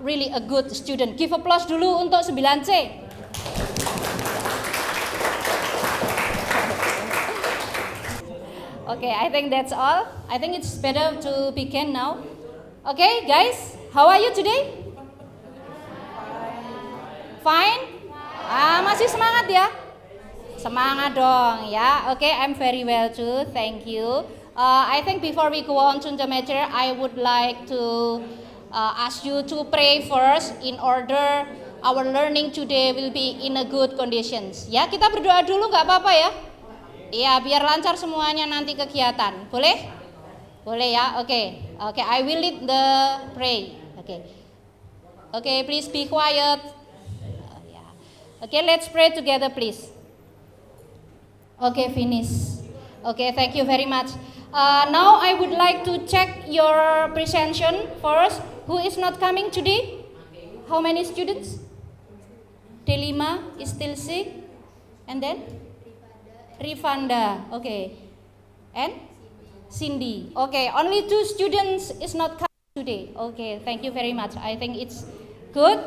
really a good student. Give applause dulu untuk 9C. Okay, I think that's all. I think it's better to begin now. Okay, guys, how are you today? Fine? Masih semangat ya? Semangat dong ya. Okay, I'm very well too. Thank you. I think before we go on to the matter, I would like to ask you to pray first in order our learning today will be in a good conditions. Ya, kita berdoa dulu nggak apa-apa ya? Iya, biar lancar semuanya nanti kegiatan. Boleh? Boleh ya? Oke. Oke, I will lead the pray. Oke. Oke, please be quiet. Okay, let's pray together please. Okay, finish. Okay, thank you very much. Now I would like to check your presentation first. Who is not coming today? How many students? D5 is still sick. And then? Rifanda. Okay. And? Cindy. Okay, only 2 students is not coming today. Okay, thank you very much. I think it's good.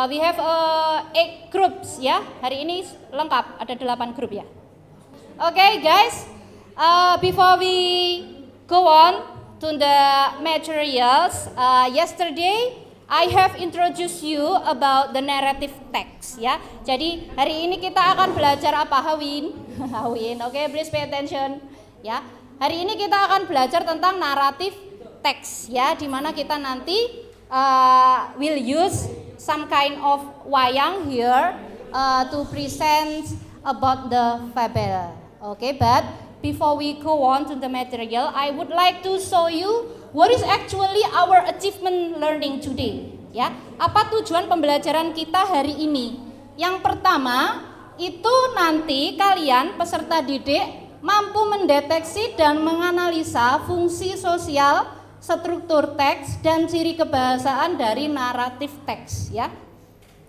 We have 8 groups ya. Hari ini lengkap, ada 8 grup ya. Okay guys, before we go on to the materials, yesterday I have introduced you about the narrative text ya. Jadi hari ini kita akan belajar apa, Hawin? Hawin, okay, please pay attention ya. Hari ini kita akan belajar tentang narrative text ya, di mana kita nanti will use some kind of wayang here to present about the fable. Okay, but before we go on to the material, I would like to show you what is actually our achievement learning today. Ya, apa tujuan pembelajaran kita hari ini? Yang pertama, itu nanti kalian peserta didik mampu mendeteksi dan menganalisa fungsi sosial, struktur teks dan ciri kebahasaan dari naratif teks ya.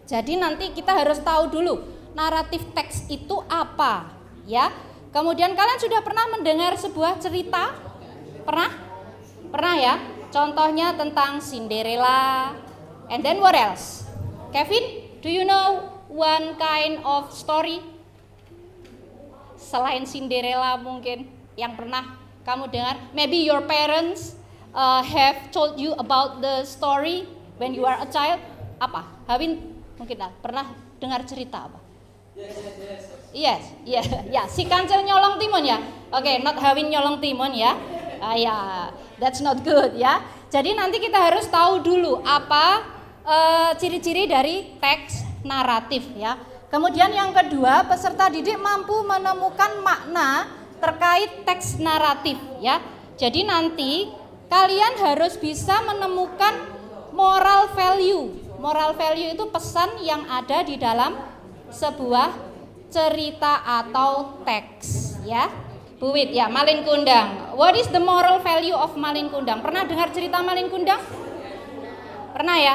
Jadi nanti kita harus tahu dulu naratif teks itu apa ya. Kemudian kalian sudah pernah mendengar sebuah cerita? Pernah? Pernah ya? Contohnya tentang Cinderella. And then what else? Kevin, do you know one kind of story? Selain Cinderella mungkin yang pernah kamu dengar? Maybe your parents have told you about the story when you are a child. Apa? Hawin mungkin pernah dengar cerita apa? Yes. Si Kancil nyolong timun ya. Oke, not Hawin nyolong timun ya. Ya, that's not good ya. Jadi nanti kita harus tahu dulu apa ciri-ciri dari teks naratif ya. Kemudian yang kedua, peserta didik mampu menemukan makna terkait teks naratif ya. Jadi nanti kalian harus bisa menemukan moral value. Moral value itu pesan yang ada di dalam sebuah cerita atau teks ya. Bu Wit ya, Malin Kundang. What is the moral value of Malin Kundang? Pernah dengar cerita Malin Kundang? Pernah ya?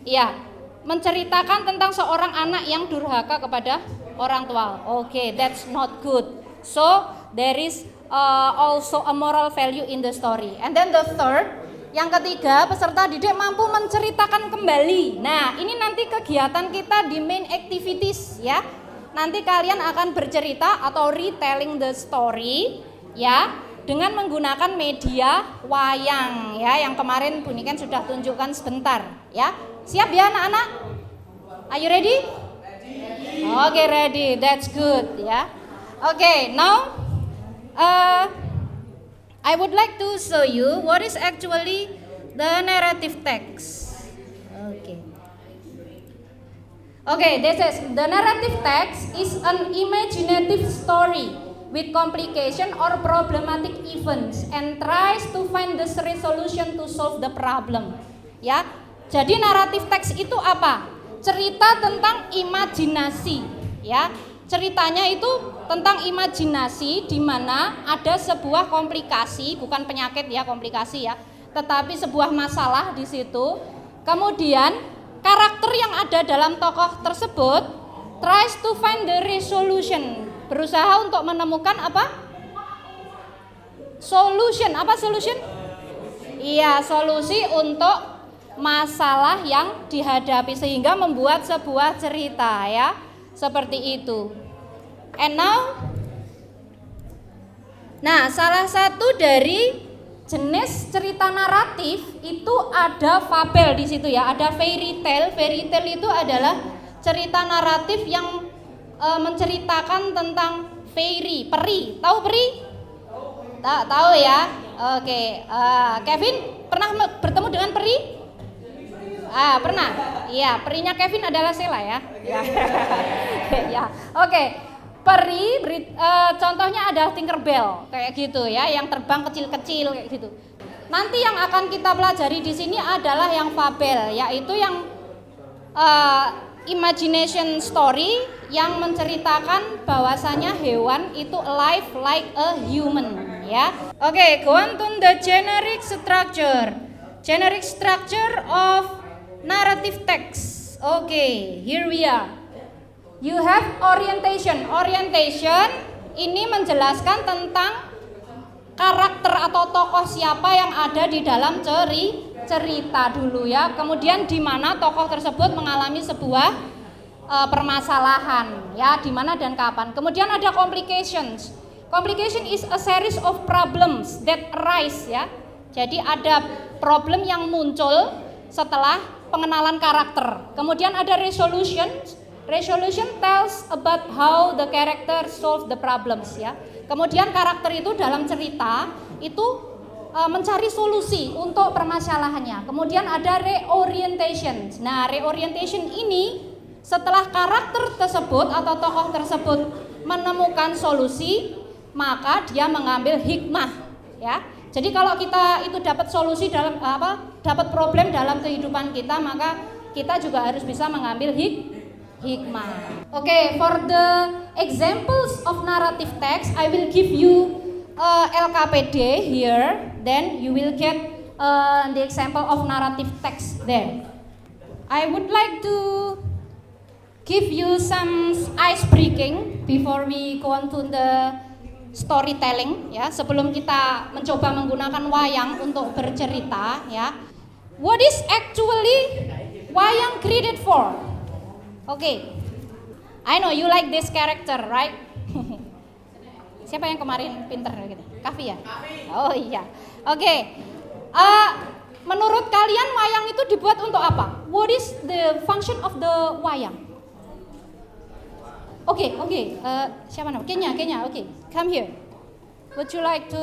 Iya, menceritakan tentang seorang anak yang durhaka kepada orang tua. Okay, that's not good. So there is also a moral value in the story. And then the third, yang ketiga, peserta didik mampu menceritakan kembali. Nah, ini nanti kegiatan kita di main activities ya. Nanti kalian akan bercerita atau retelling the story ya dengan menggunakan media wayang ya, yang kemarin Bu Niken sudah tunjukkan sebentar ya. Siap ya anak-anak? Are you ready? Okay, ready. That's good ya. Okay, now I would like to show you what is actually the narrative text. Okay, this is the narrative text is an imaginative story with complication or problematic events and tries to find the resolution to solve the problem. Ya, jadi naratif teks itu apa? Cerita tentang imajinasi. Ya, ceritanya itu tentang imajinasi di mana ada sebuah komplikasi, bukan penyakit ya, komplikasi ya, tetapi sebuah masalah di situ. Kemudian karakter yang ada dalam tokoh tersebut tries to find the resolution, berusaha untuk menemukan apa? Solution. Apa solution? Iya, solusi untuk masalah yang dihadapi sehingga membuat sebuah cerita ya. Seperti itu. And now, nah, salah satu dari jenis cerita naratif itu ada fabel di situ ya, ada fairy tale. Fairy tale itu adalah cerita naratif yang menceritakan tentang fairy, peri. Tahu peri? Tahu ya. Oke. Kevin pernah bertemu dengan peri? Pernah. Iya, perinya Kevin adalah Sheila ya. Ya. Ya. Oke. Peri, contohnya adalah Tinkerbell kayak gitu ya, yang terbang kecil-kecil kayak gitu. Nanti yang akan kita pelajari di sini adalah yang fabel, yaitu yang imagination story yang menceritakan bahwasanya hewan itu alive like a human ya. Oke, go on to the generic structure. Generic structure of narrative text. Oke, here we are. You have orientation. Orientation ini menjelaskan tentang karakter atau tokoh siapa yang ada di dalam cerita dulu ya. Kemudian di mana tokoh tersebut mengalami sebuah permasalahan ya, di mana dan kapan. Kemudian ada complications. Complication is a series of problems that arise ya. Jadi ada problem yang muncul setelah pengenalan karakter. Kemudian ada resolution. Resolution tells about how the character solve the problems ya. Kemudian karakter itu dalam cerita itu mencari solusi untuk permasalahannya. Kemudian ada reorientation. Nah, reorientation ini setelah karakter tersebut atau tokoh tersebut menemukan solusi, maka dia mengambil hikmah ya. Jadi kalau kita itu dapat solusi dalam dapat problem dalam kehidupan kita, maka kita juga harus bisa mengambil hikmah. Okay, for the examples of narrative text, I will give you LKPD here. Then you will get the example of narrative text there. I would like to give you some ice breaking before we go on to the storytelling ya. Sebelum kita mencoba menggunakan wayang untuk bercerita ya. What is actually wayang created for? Okay, I know you like this character, right? Siapa yang kemarin pinter gitu? Kavi ya? Oh iya. Oke. Menurut kalian wayang itu dibuat untuk apa? What is the function of the wayang? Oke. Siapa namanya? Kenya. Oke. Come here. Would you like to?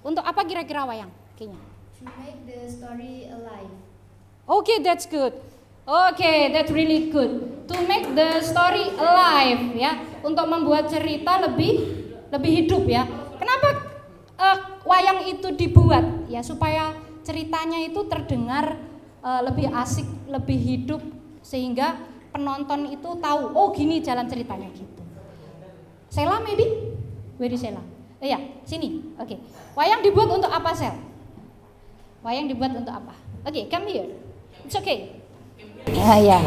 Untuk apa kira-kira wayang? Kenya. To make the story alive. Okay, that's good. Okay, that's really good. To make the story alive ya, untuk membuat cerita lebih hidup ya. Kenapa wayang itu dibuat? Ya supaya ceritanya itu terdengar lebih asik, lebih hidup sehingga penonton itu tahu, oh gini jalan ceritanya gitu. Sheila maybe? Where is Sheila? Iya, sini. Oke. Wayang dibuat untuk apa, Sel? Wayang dibuat untuk apa? Oke, come here. It's okay. Yeah.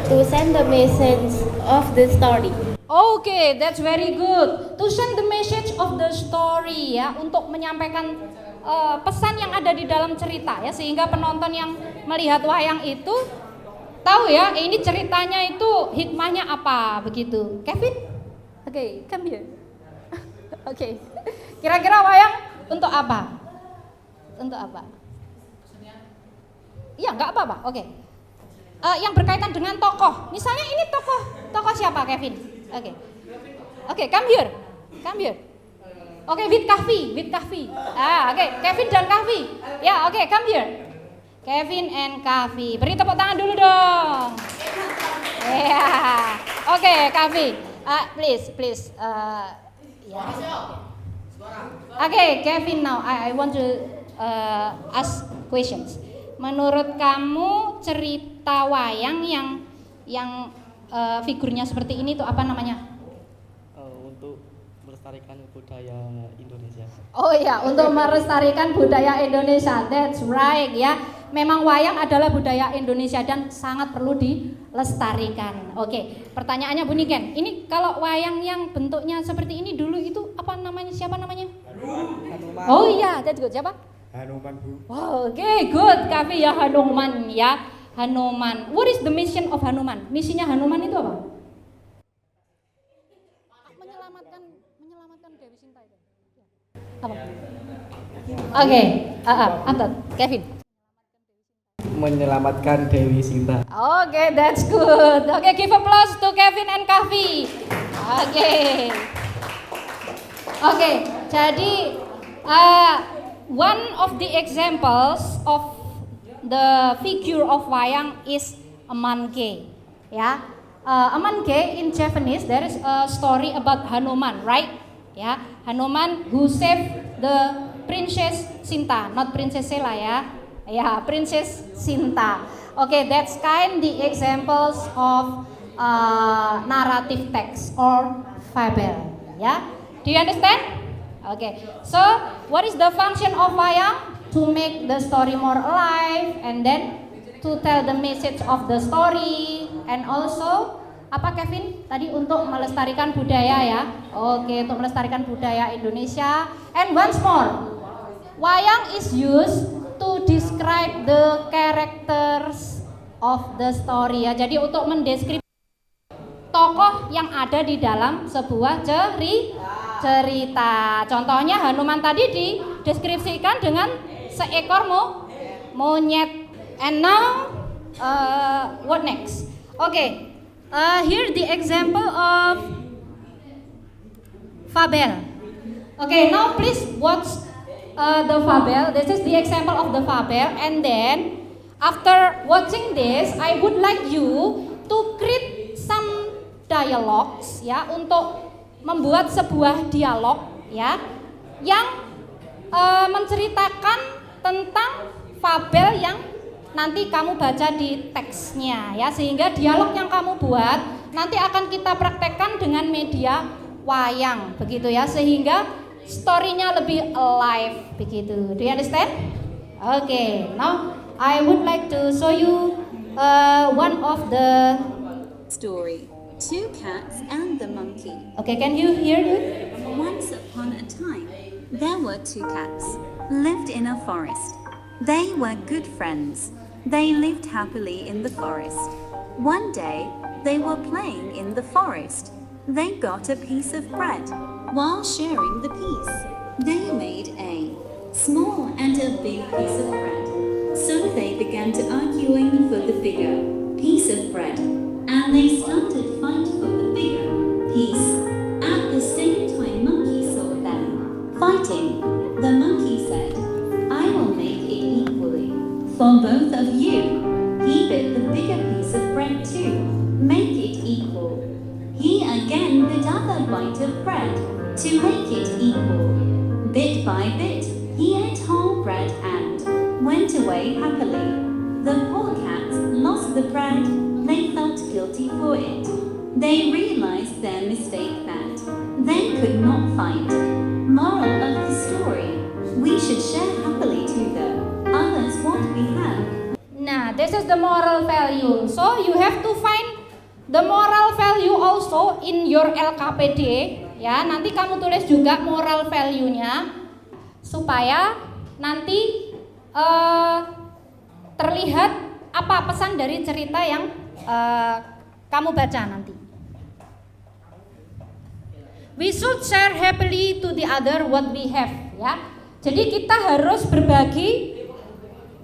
To send the message of the story. Okay, that's very good. To send the message of the story ya, untuk menyampaikan pesan yang ada di dalam cerita ya, sehingga penonton yang melihat wayang itu tahu ya, ini ceritanya itu hikmahnya apa begitu. Kevin? Okay, come here. Okay. Kira-kira wayang untuk apa? Untuk apa? Iya, nggak apa-apa. Oke. Yang berkaitan dengan tokoh. Misalnya ini tokoh siapa, Kevin? Oke, come here. Oke, with Kahvi. Oke, Kevin dan Kahvi. Ya, oke, come here. Kevin and Kahvi. Beri tepuk tangan dulu dong. Ya. Oke, Kahvi. Please. Oke, Kevin, now I want to ask questions. Menurut kamu cerita wayang yang figurnya seperti ini itu apa namanya? Untuk melestarikan budaya Indonesia. Oh iya, untuk melestarikan budaya Indonesia. That's right ya. Memang wayang adalah budaya Indonesia dan sangat perlu dilestarikan. Oke, pertanyaannya Bu Niken. Ini kalau wayang yang bentuknya seperti ini dulu itu apa namanya? Siapa namanya? Oh iya, that's good. Siapa? Hanuman, Bu. Wow, okay, good. Kavi ya Hanuman ya. Hanuman. What is the mission of Hanuman? Misinya Hanuman itu apa? Menyelamatkan Dewi Sinta itu. Apa? Oke, Anton, Kevin. Menyelamatkan Dewi Sinta. Oke, that's good. Oke, give applause to Kevin and Kavi. Oke, jadi one of the examples of the figure of wayang is a monkey. Ya, a monkey in Japanese there is a story about Hanuman, right? Ya, Hanuman who saved the Princess Sinta, not Princess Sela ya. Ya, Princess Sinta. Okay, that's kind the examples of narrative text or fable. Ya, do you understand? Okay, so what is the function of wayang? To make the story more alive and then to tell the message of the story and also apa Kevin? Tadi untuk melestarikan budaya ya. Oke, untuk melestarikan budaya Indonesia. And once more, wayang is used to describe the characters of the story ya. Jadi untuk mendeskripsikan tokoh yang ada di dalam sebuah cerita. Contohnya Hanuman tadi dideskripsikan dengan seekor monyet. And now what next? Okay, here the example of fable. Okay, now please watch the fable. This is the example of the fable. And then after watching this, I would like you to create some dialogues ya, untuk membuat sebuah dialog ya yang menceritakan tentang fabel yang nanti kamu baca di teksnya ya, sehingga dialog yang kamu buat nanti akan kita praktekkan dengan media wayang begitu ya, sehingga story-nya lebih alive begitu. Do you understand? Okay, now I would like to show you one of the story, Two Cats and the Monkey. Okay, can you hear it? Once upon a time, there were two cats, lived in a forest. They were good friends. They lived happily in the forest. One day, they were playing in the forest. They got a piece of bread. While sharing the piece, they made a small and a big piece of bread. So they began to arguing for the bigger piece of bread, and they started fight for the bigger piece. At the same time, Monkey saw them fighting. The monkey said, "I will make it equally for both of you." He bit the bigger piece of bread too. Make it equal. He again bit another bite of bread to make it equal. Bit by bit, he ate whole bread and went away happily. The poor cats lost the bread. They felt guilty for it. They realized their mistake that they could not fight. Moral of the story: we should share happily to the others what we have. Nah, this is the moral value. So you have to find the moral value also in your LKPD ya. Nanti kamu tulis juga moral value-nya supaya nanti terlihat apa pesan dari cerita yang kamu baca nanti. We should share happily to the other what we have ya. Jadi kita harus berbagi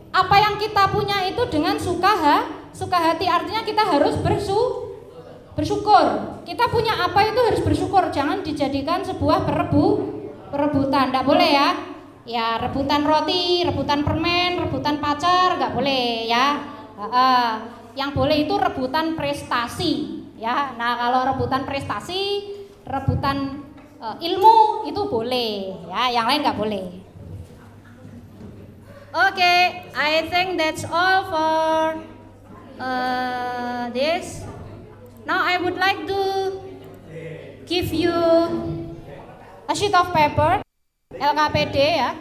apa yang kita punya itu dengan suka hati, artinya kita harus bersyukur. Kita punya apa itu harus bersyukur, jangan dijadikan sebuah perebutan, enggak boleh ya. Ya, rebutan roti, rebutan permen, rebutan pacar, enggak boleh ya. Yang boleh itu rebutan prestasi ya. Nah, kalau rebutan prestasi, rebutan ilmu itu boleh ya, yang lain enggak boleh. Okay, I think that's all for this. Now I would like to give you a sheet of paper, LKPD ya.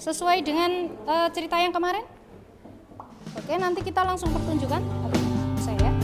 Sesuai dengan cerita yang kemarin. Oke, nanti kita langsung pertunjukan. Saya.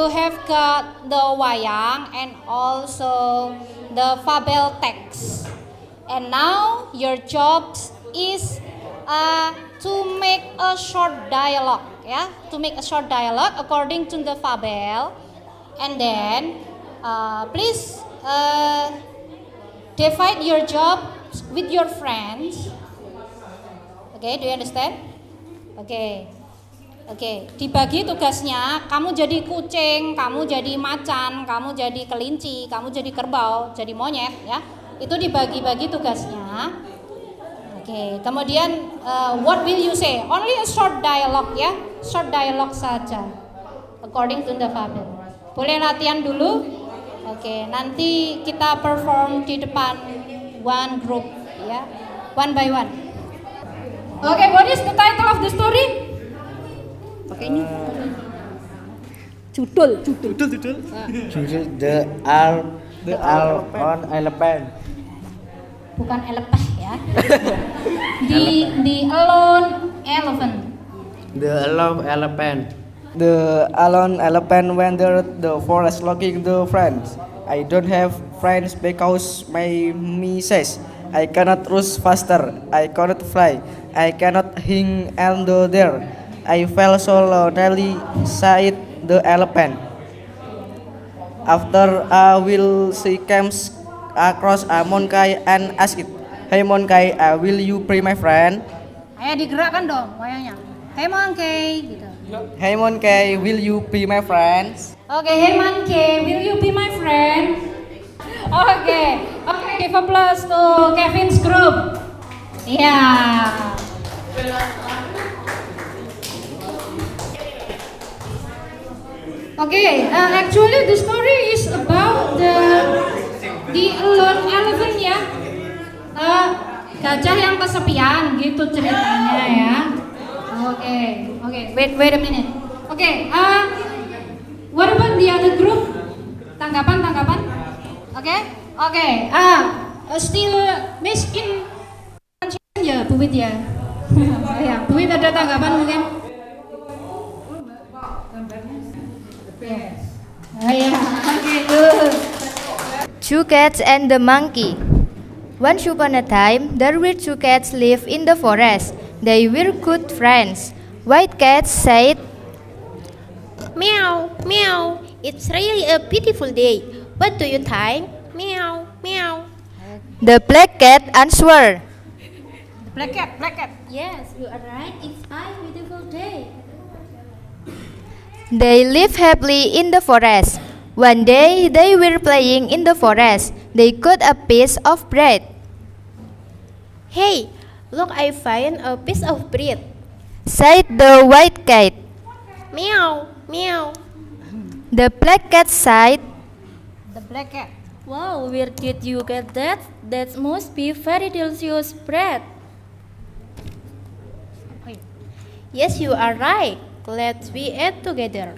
have got the wayang and also the fabel text. And now your job is to make a short dialogue, ya, to make a short dialogue according to the fabel, and then please divide your job with your friends. Okay, do you understand? Oke, dibagi tugasnya, kamu jadi kucing, kamu jadi macan, kamu jadi kelinci, kamu jadi kerbau, jadi monyet, ya. Itu dibagi-bagi tugasnya. Oke, kemudian what will you say? Only a short dialogue, ya, short dialogue saja, according to the fabel. Boleh latihan dulu? Oke, nanti kita perform di depan one group, ya, one by one. Oke, what is the title of the story? Pakai ini. Judul. The Alone Elephant. Bukan elephant, ya. The Alone Elephant. The Alone Elephant. The alone elephant wandered the forest looking the friends. I don't have friends because my me says I cannot rush faster, I cannot fly, I cannot hang on the there. I felt so lonely, sighed the elephant. After a while, she came across a monkey and asked, "Hey monkey, will you be my friend?" Ayo digerakkan dong wayangnya. Hey monkey, gitu. Hey monkey, will you be my friend? Oke, hey monkey, will you be my friend? Oke, give applause to Kevin's group. Iya. Okay, actually the story is about the alone elephant, ya. Gajah yang kesepian gitu ceritanya, ya. Oke, wait a minute. Oke, what about the other group? Tanggapan? Oke, still miss in ya, Bu Wit ya. Ya, Bu Wit ada tanggapan mungkin? Okay, good. Two cats and the monkey. Once upon a time, there were two cats live in the forest. They were good friends. White cat said, "Meow, meow. It's really a beautiful day. What do you think? Meow, meow." The black cat answered, Black cat. "Yes, you are right. It's a beautiful day." They lived happily in the forest. One day they were playing in the forest. They got a piece of bread. "Hey, look, I find a piece of bread," said the white cat. "Meow, meow." The black cat sighed. The black cat. "Wow, where did you get that? That must be very delicious bread." "Yes, you are right. Let's we eat together,"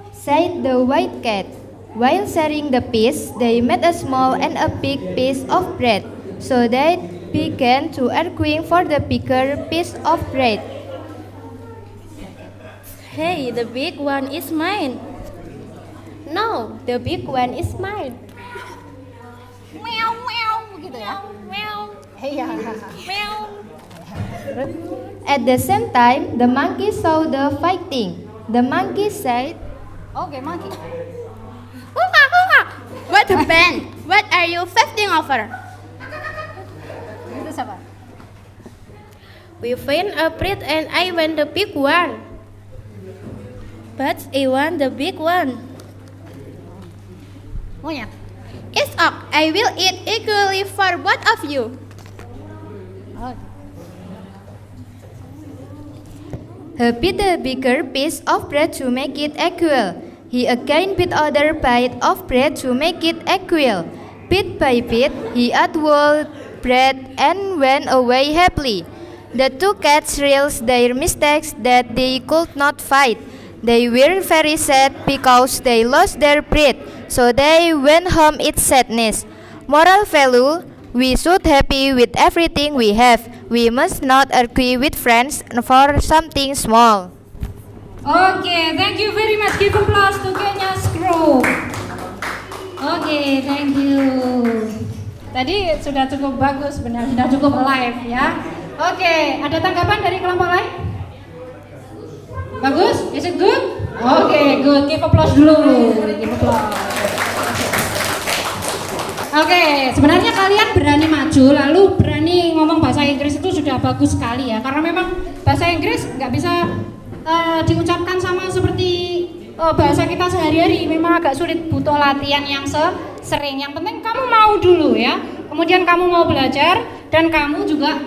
said the white cat. While sharing the piece, they made a small and a big piece of bread. So they began to arguing for the bigger piece of bread. "Hey, the big one is mine." "No, the big one is mine." Meow gitu ya. Meow. Iya. Meow. At the same time, the monkey saw the fighting. The monkey said, Oke, monkey. "What happened? What are you fighting over?" Itu siapa? "We found a bread and I want the big one." "But I want the big one." Monyet. "It's up. I will eat equally for both of you." Oh. He bit a bigger piece of bread to make it equal. He again bit other bite of bread to make it equal. Bit by bit, he ate whole bread and went away happily. The two cats realized their mistakes, that they could not fight. They were very sad because they lost their bread, so they went home in sadness. Moral value: we should happy with everything we have. We must not argue with friends for something small. Oke, thank you very much. Give applause to Kenyas Group. Oke, thank you. Tadi sudah cukup bagus, benar, sudah cukup live ya. Oke, ada tanggapan dari kelompok lain? Bagus? Is it good? Oke, good. Give applause dulu. Give applause. Oke, sebenarnya kalian berani maju lalu berani ngomong bahasa Inggris itu sudah bagus sekali ya. Karena memang bahasa Inggris nggak bisa diucapkan sama seperti bahasa kita sehari-hari. Memang agak sulit, butuh latihan yang sering. Yang penting kamu mau dulu ya. Kemudian kamu mau belajar dan kamu juga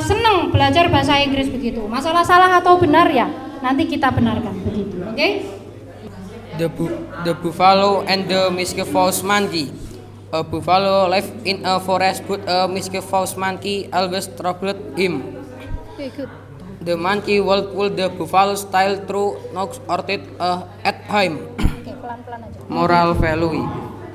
seneng belajar bahasa Inggris begitu. Masalah salah atau benar ya nanti kita benarkan begitu. Oke? The buffalo and the mischievous monkey. A buffalo lived in a forest, but a mischievous monkey always troubled him. Okay, good. The monkey will pull the buffalo's tail through knocks or teeth at him. Oke, pelan-pelan aja. Moral value: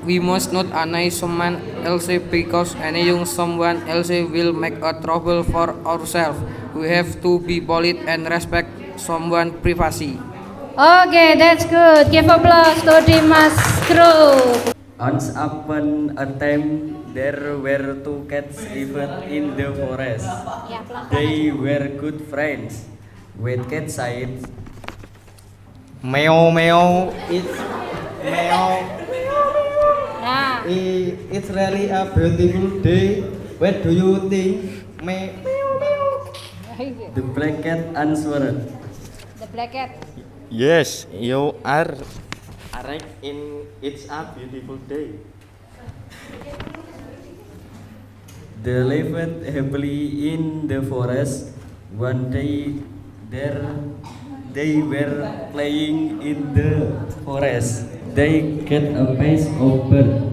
we must not annoy someone else because annoying someone else will make a trouble for ourselves. We have to be polite and respect someone's privacy. Oke, that's good. Give applause to Dimas Group. Once upon a time, there were two cats lived in the forest. Ya, pelan-pelan They were good friends. When cat said, Meow meow, it's meow. Nah, It's really a beautiful day. What do you think? the black cat answered, the black cat. Yes, you are right in it's a beautiful day. they lived happily in the forest. One day, they were playing in the forest. They get a piece of bird.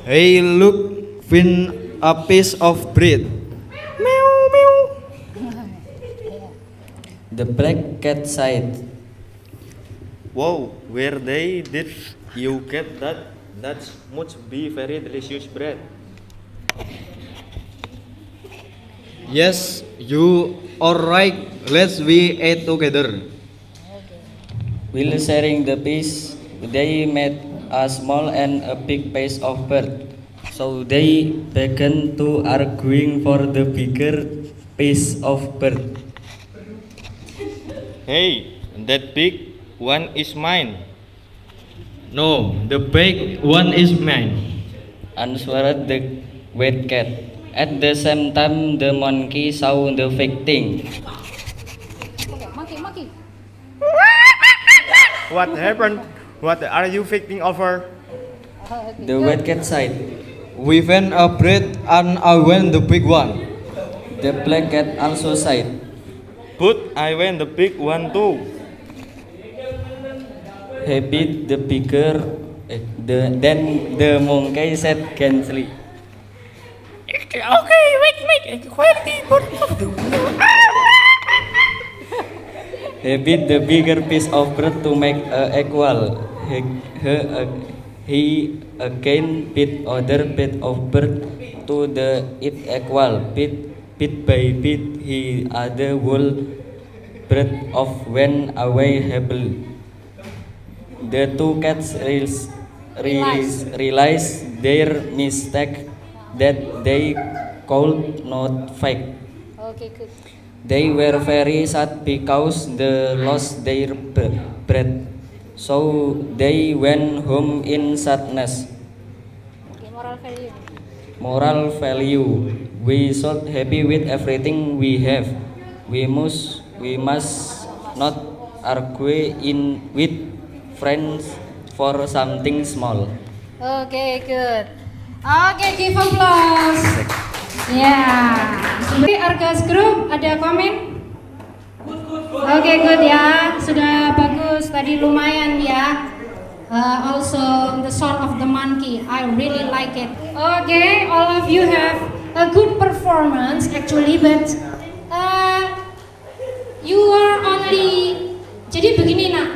Hey, look, find a piece of bread. Meow meow. The black cat said, Wow, where did you get that? That must be very delicious bread. Yes, you are right. Let's we eat together. while sharing the piece, they made a small and a big piece of bird. So they began to arguing for the bigger piece of bird. Hey, that big one is mine. No, the big one is mine. Answered the white cat. At the same time, the monkey saw the fake thing. Maki. What happened? What are you fighting over? The white cat said. We found a bread and I went the big one. The black cat also said. But I went the big one too. He beat the bigger. Then the monkey said gently. Okay, wait, quietly. He beat the bigger piece of bread to make equal. He again beat other bit of bread to the it equal. Bit by bit, he other whole bread of went away happily. The two cats realized their mistake, that they could not fight. Oke, good. They were very sad because they lost their bread. So they went home in sadness. Oke, moral value. Moral value: we should happy with everything we have. We must not argue with friends for something small. Oke, good. Oke, give applause. Ya. Oke, Argas Group ada komen? Oke, good ya. Sudah bagus. Tadi lumayan ya. Also the sound of the monkey. I really like it. Okay, all of you have a good performance actually, but you are only. Jadi begini nak.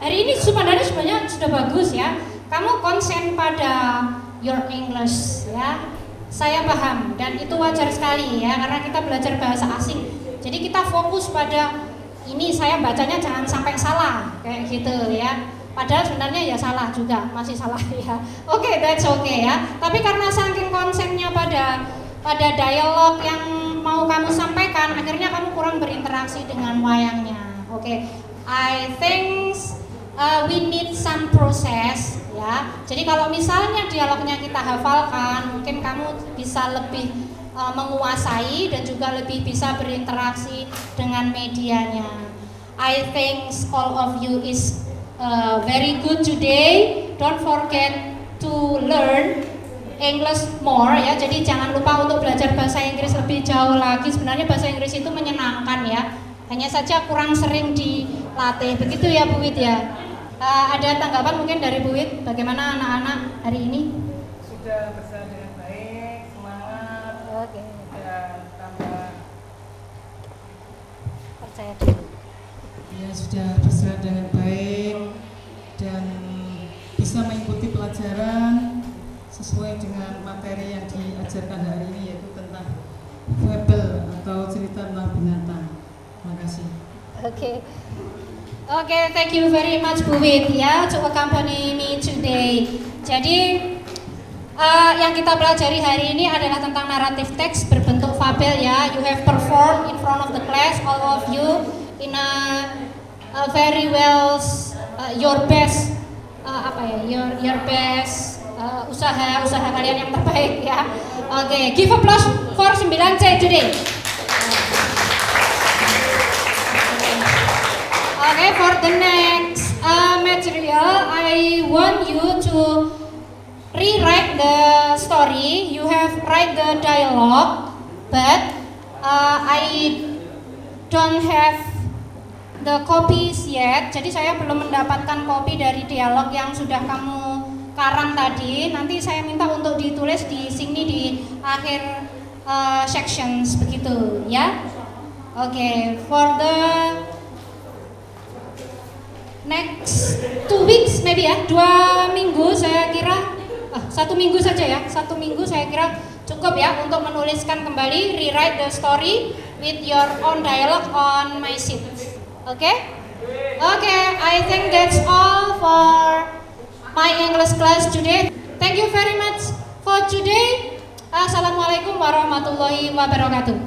Hari ini sebenarnya sudah bagus ya. Kamu konsen pada your English ya. Saya paham dan itu wajar sekali ya karena kita belajar bahasa asing. Jadi kita fokus pada ini, saya bacanya jangan sampai salah kayak gitu ya. Padahal sebenarnya ya salah juga, masih salah ya. Oke, that's okay ya. Tapi karena saking konsennya pada dialog yang mau kamu sampaikan, akhirnya kamu kurang berinteraksi dengan wayangnya. Oke, I think we need some process ya. Jadi kalau misalnya dialognya kita hafalkan, mungkin kamu bisa lebih menguasai dan juga lebih bisa berinteraksi dengan medianya. I think all of you is very good today. Don't forget to learn English more ya. Jadi jangan lupa untuk belajar bahasa Inggris lebih jauh lagi. Sebenarnya bahasa Inggris itu menyenangkan ya. Hanya saja kurang sering dilatih. Begitu ya Bu Wit ya. Ada tanggapan mungkin dari Bu Wit? Bagaimana anak-anak hari ini? Sudah berjalan dengan baik, semangat. Oke. Dan tambah Percaya diri. ya sudah berjalan dengan baik dan bisa mengikuti pelajaran sesuai dengan materi yang diajarkan hari ini, yaitu tentang fable atau cerita tentang binatang. Terima kasih. Oke, thank you very much Bu Wit ya to accompany me today. Jadi yang kita pelajari hari ini adalah tentang naratif teks berbentuk fabel ya. You have performed in front of the class, all of you in a very well your best your best usaha kalian yang terbaik ya. Oke, give applause for 9C today. Okay, for the next material, I want you to rewrite the story. You have write the dialogue, but I don't have the copies yet. Jadi saya belum mendapatkan kopi dari dialog yang sudah kamu karang tadi. Nanti saya minta untuk ditulis di sini di akhir sections begitu ya. Oke, for the next 2 weeks maybe ya, 2 minggu saya kira, 1 minggu saja ya, 1 minggu saya kira cukup ya untuk menuliskan kembali, rewrite the story with your own dialogue on my sheet. Okay? Okay, I think that's all for my English class today. Thank you very much for today. Assalamualaikum warahmatullahi wabarakatuh.